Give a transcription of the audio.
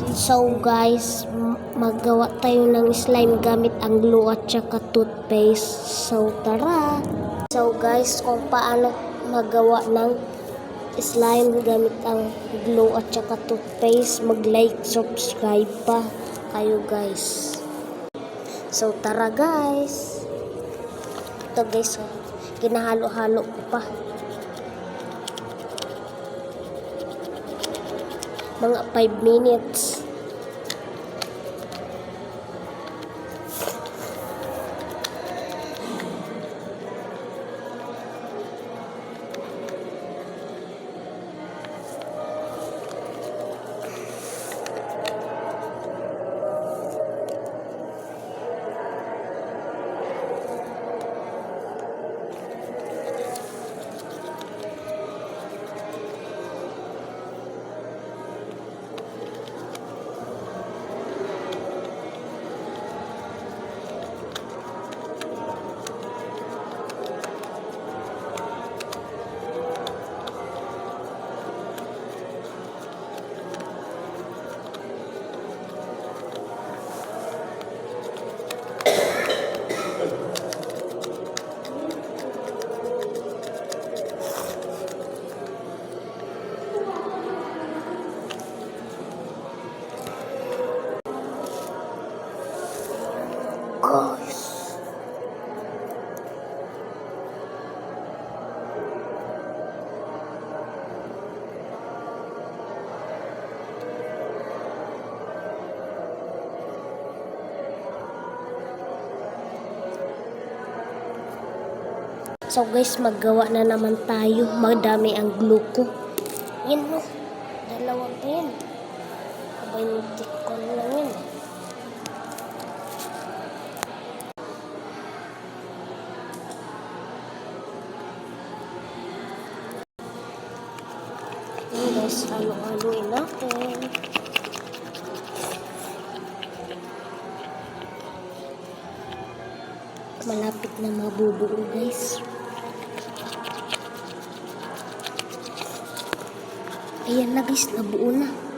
So guys, maggawa tayo ng slime gamit ang glue at saka toothpaste. So tara! So guys, kung paano magawa ng slime gamit ang glue at saka toothpaste, mag-like, subscribe pa kayo guys. So tara guys! Ito guys, kinahalo-halo ko pa. Mga 5 minutes. Guys, so guys, maggawa na naman tayo. Madami ang glue ko. Yan no, dalawa pa yan. Abay, mutikon lang yan. Yan guys, halo-haloin natin. Malapit na mabubuo guys. Ayan na guys, nabuo na.